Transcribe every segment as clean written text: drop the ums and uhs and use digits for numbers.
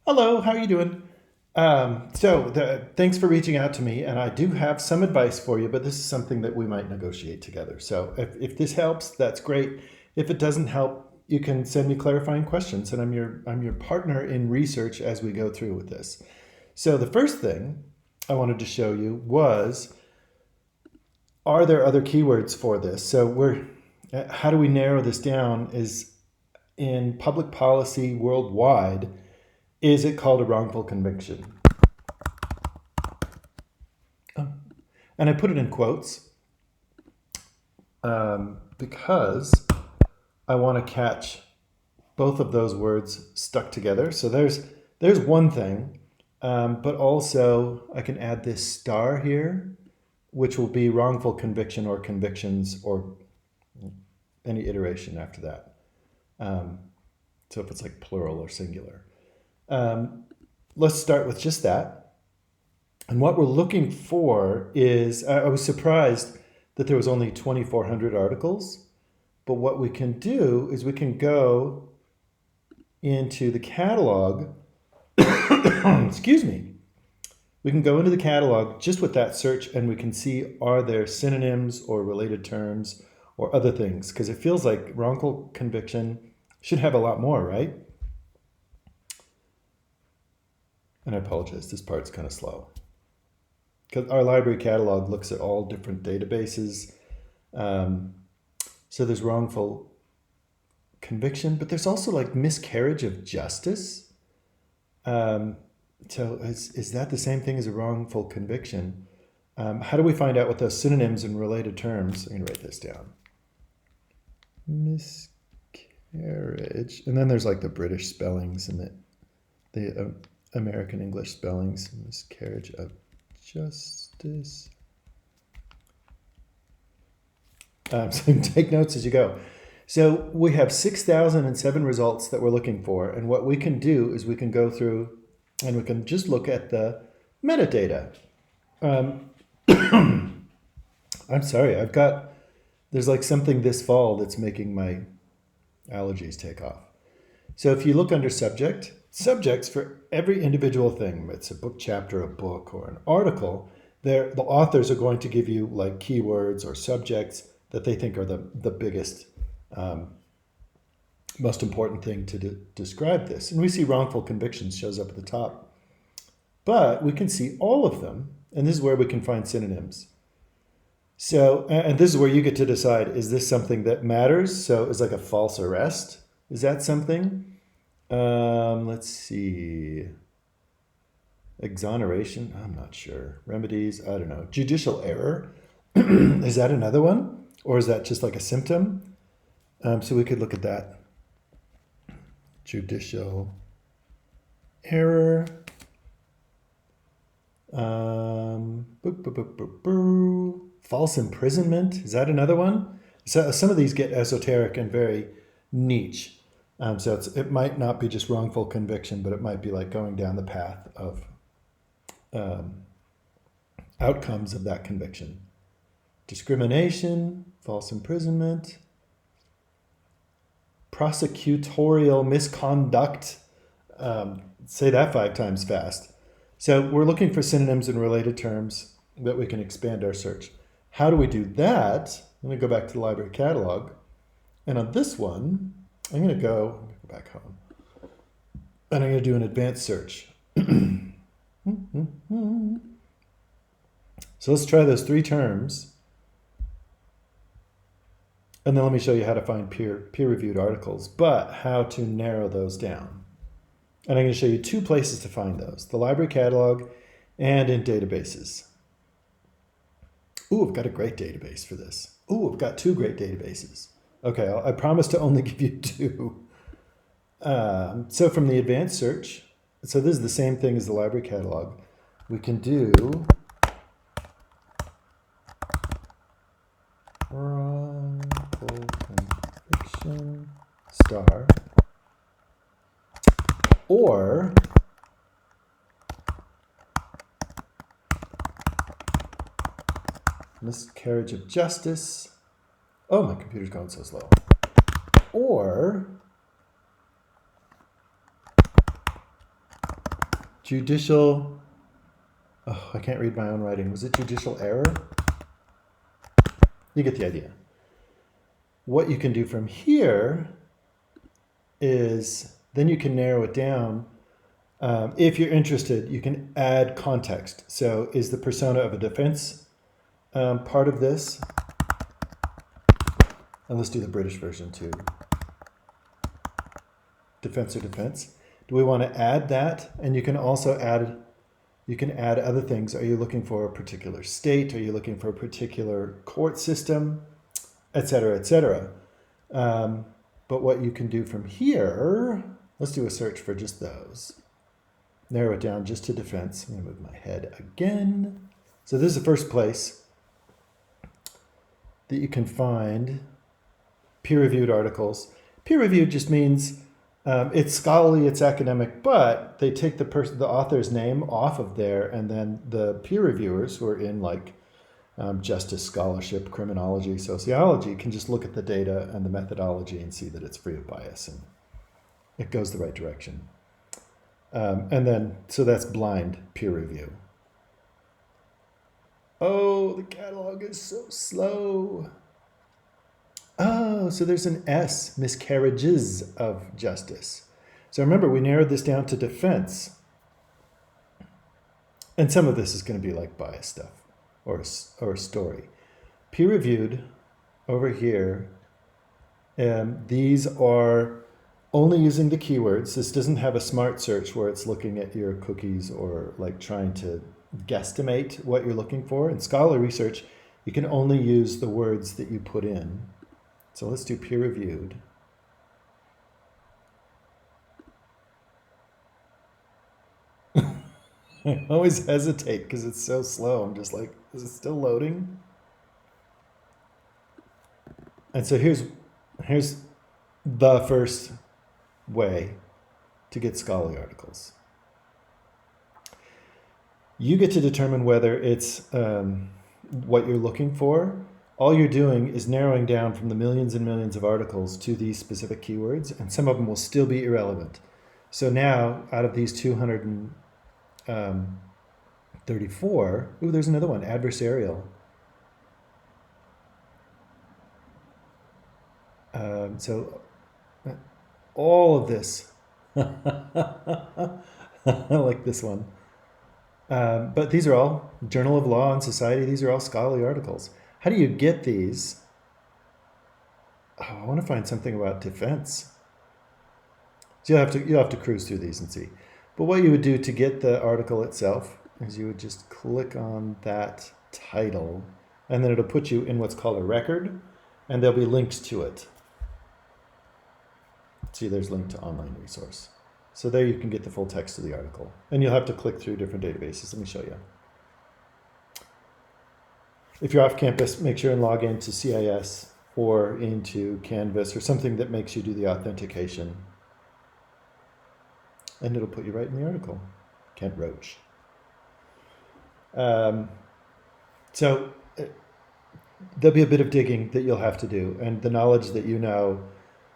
Hello, how are you doing? Thanks for reaching out to me, and I do have some advice for you, but this is something that we might negotiate together. So if this helps, that's great. If it doesn't help, you can send me clarifying questions, and I'm your partner in research as we go through with this. So the first thing I wanted to show you was, are there other keywords for this? How do we narrow this down? Is in public policy worldwide, is it called a wrongful conviction? And I put it in quotes because I want to catch both of those words stuck together. So there's one thing, but also I can add this star here, which will be wrongful conviction or convictions or any iteration after that. So if it's like plural or singular. Let's start with just that. And what we're looking for is, I was surprised that there was only 2,400 articles, but what we can do is we can go into the catalog, excuse me, we can go into the catalog just with that search and we can see, are there synonyms or related terms or other things? Because it feels like wrongful conviction should have a lot more, right? And I apologize, this part's kind of slow. Because our library catalog looks at all different databases. So there's wrongful conviction, but there's also like miscarriage of justice. So is that the same thing as a wrongful conviction? How do we find out what those synonyms and related terms? I'm going to write this down. Miscarriage. And then there's like the British spellings and the American English spellings. Miscarriage of justice. So take notes as you go. So we have 6,007 results that we're looking for. And what we can do is we can go through and we can just look at the metadata. I'm sorry, there's like something this fall that's making my allergies take off. So if you look under subjects for every individual thing, it's a book chapter, a book, or an article, the authors are going to give you like keywords or subjects that they think are the biggest, most important thing to describe this. And we see wrongful convictions shows up at the top. But we can see all of them, and this is where we can find synonyms. So, and this is where you get to decide, is this something that matters? So is like a false arrest, is that something? Let's see. Exoneration, I'm not sure. Remedies, I don't know. Judicial error, is that another one? Or is that just like a symptom? So we could look at that. Judicial error. False imprisonment, is that another one? So some of these get esoteric and very niche. So it might not be just wrongful conviction, but it might be like going down the path of outcomes of that conviction. Discrimination, false imprisonment, prosecutorial misconduct. Say that 5 times fast. So we're looking for synonyms and related terms that we can expand our search. How do we do that? I'm going to go back to the library catalog. And on this one, I'm going to go back home. And I'm going to do an advanced search. So let's try those 3 terms. And then let me show you how to find peer-reviewed articles, but how to narrow those down. And I'm going to show you 2 places to find those, the library catalog and in databases. Ooh, I've got a great database for this. Ooh, I've got 2 great databases. Okay, I promise to only give you 2. So from the advanced search, so this is the same thing as the library catalog. We can do wrongful conviction star or miscarriage of justice. Oh, my computer's going so slow. Or Judicial, oh, I can't read my own writing. Was it judicial error? You get the idea. What you can do from here is then you can narrow it down. If you're interested, you can add context. So is the persona of a defense part of this? And let's do the British version too. Defense or defense. Do we want to add that? And you can also add, you can add other things. Are you looking for a particular state? Are you looking for a particular court system? Et cetera, et cetera. But what you can do from here, let's do a search for just those. Narrow it down just to defense. I'm going to move my head again. So this is the first place that you can find peer-reviewed articles. Peer-reviewed just means it's scholarly, it's academic, but they take the author's name off of there, and then the peer reviewers who are in like justice scholarship, criminology, sociology can just look at the data and the methodology and see that it's free of bias and it goes the right direction. And then, so that's blind peer review. Oh, the catalog is so slow. Oh, so there's an S, miscarriages of justice. So remember, we narrowed this down to defense. And some of this is going to be like bias stuff or story. Peer reviewed over here, these are only using the keywords. This doesn't have a smart search where it's looking at your cookies or like trying to guesstimate what you're looking for. In scholarly research, you can only use the words that you put in. So let's do peer reviewed. I always hesitate because it's so slow. I'm just like, is it still loading? And so here's the first way to get scholarly articles. You get to determine whether it's what you're looking for. All you're doing is narrowing down from the millions and millions of articles to these specific keywords, and some of them will still be irrelevant. So now, out of these 234, ooh, there's another one, adversarial. So all of this, I like this one. But these are all Journal of Law and Society. These are all scholarly articles. How do you get these? Oh, I want to find something about defense. So you'll have to cruise through these and see. But what you would do to get the article itself is you would just click on that title, and then it'll put you in what's called a record, and there'll be links to it. See, there's link to online resource. So there you can get the full text of the article, and you'll have to click through different databases. Let me show you. If you're off campus, make sure and log into CIS or into Canvas or something that makes you do the authentication. And it'll put you right in the article. Kent Roach. So there'll be a bit of digging that you'll have to do. And the knowledge that you know,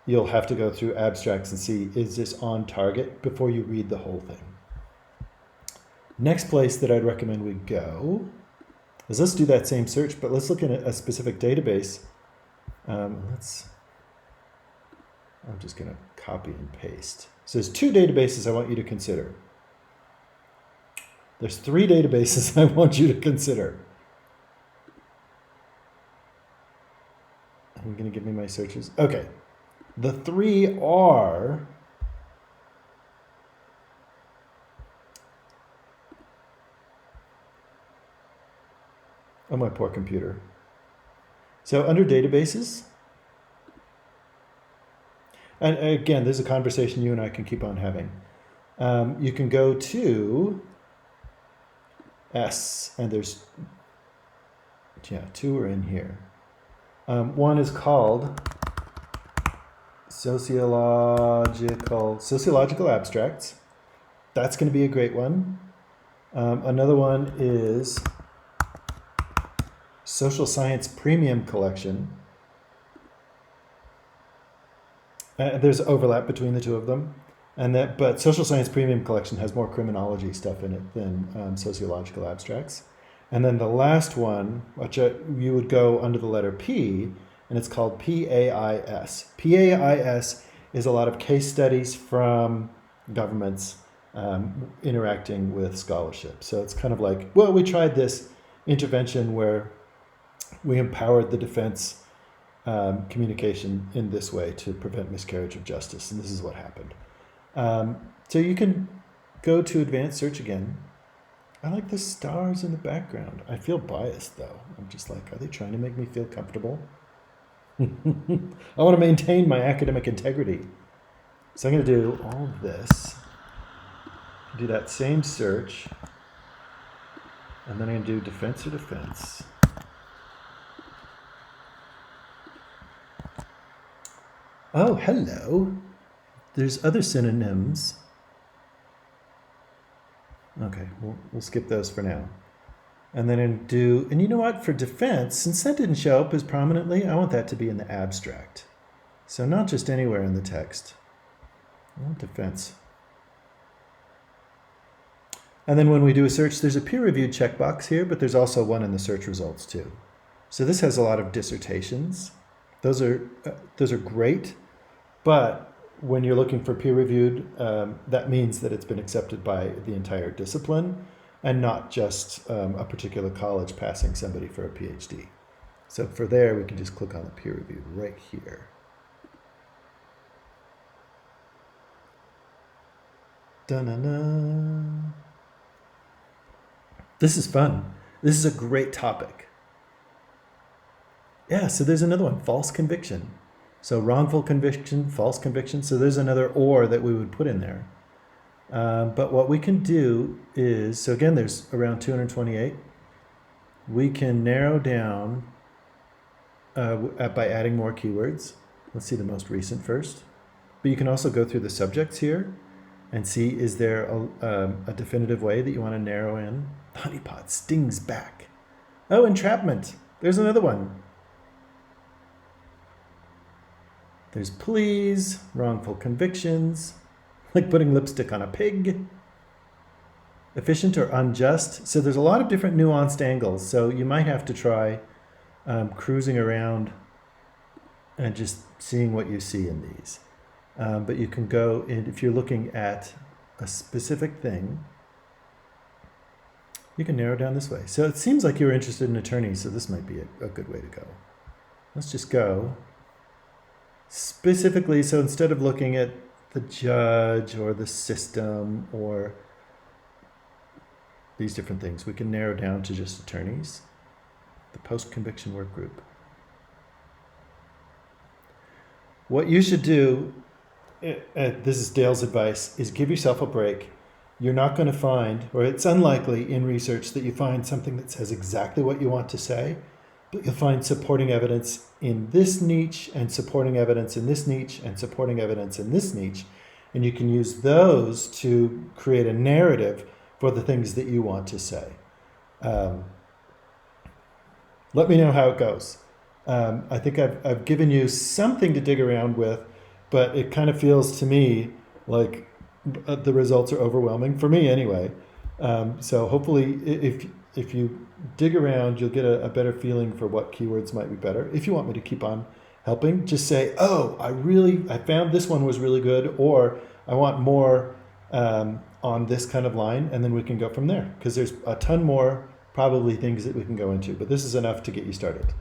you'll have to go through abstracts and see, is this on target before you read the whole thing. Next place that I'd recommend we go is let's do that same search, but let's look at a specific database. I'm just going to copy and paste. So there's two databases I want you to consider. There's three databases I want you to consider. Are you going to give me my searches? Okay. The three are oh, my poor computer. So under databases, and again, there's a conversation you and I can keep on having. You can go to S, and there's, two are in here. One is called sociological abstracts. That's going to be a great one. Another one is Social Science Premium Collection. There's overlap between the two of them. But social science premium collection has more criminology stuff in it than sociological abstracts. And then the last one, which you would go under the letter P, and it's called PAIS. PAIS is a lot of case studies from governments interacting with scholarship. So it's kind of like, well, we tried this intervention where we empowered the defense communication in this way to prevent miscarriage of justice, and this is what happened. So you can go to advanced search again. I like the stars in the background. I feel biased though. I'm just like, are they trying to make me feel comfortable? I want to maintain my academic integrity. So I'm going to do all of this. Do that same search. And then I'm going to do defense or defense. Oh, hello. There's other synonyms. Okay, we'll skip those for now. And then and you know what? For defense, since that didn't show up as prominently, I want that to be in the abstract. So not just anywhere in the text. I want defense. And then when we do a search, there's a peer-reviewed checkbox here, but there's also one in the search results too. So this has a lot of dissertations. Those are great, but when you're looking for peer-reviewed, that means that it's been accepted by the entire discipline and not just a particular college passing somebody for a PhD. So for there, we can just click on the peer-reviewed right here. Da-na-na. This is fun. This is a great topic. Yeah, so there's another one, false conviction. So wrongful conviction, false conviction. So there's another or that we would put in there. But what we can do is, so again, there's around 228. We can narrow down by adding more keywords. Let's see the most recent first. But you can also go through the subjects here and see, is there a definitive way that you want to narrow in? Honeypot stings back. Oh, entrapment. There's another one. There's pleas, wrongful convictions, like putting lipstick on a pig, efficient or unjust. So there's a lot of different nuanced angles. So you might have to try cruising around and just seeing what you see in these. But you can go in, if you're looking at a specific thing, you can narrow down this way. So it seems like you're interested in attorneys, so this might be a good way to go. Let's just go. Specifically, so instead of looking at the judge or the system or these different things, we can narrow down to just attorneys, the post-conviction work group. What you should do, this is Dale's advice, is give yourself a break. You're not going to find, or it's unlikely in research that you find something that says exactly what you want to say, but you'll find supporting evidence in this niche and supporting evidence in this niche and supporting evidence in this niche. And you can use those to create a narrative for the things that you want to say. Let me know how it goes. I think I've given you something to dig around with, but it kind of feels to me like the results are overwhelming, for me anyway. So hopefully if you dig around, you'll get a better feeling for what keywords might be better. If you want me to keep on helping, just say, oh, I found this one was really good, or I want more on this kind of line, and then we can go from there, because there's a ton more probably things that we can go into, but this is enough to get you started.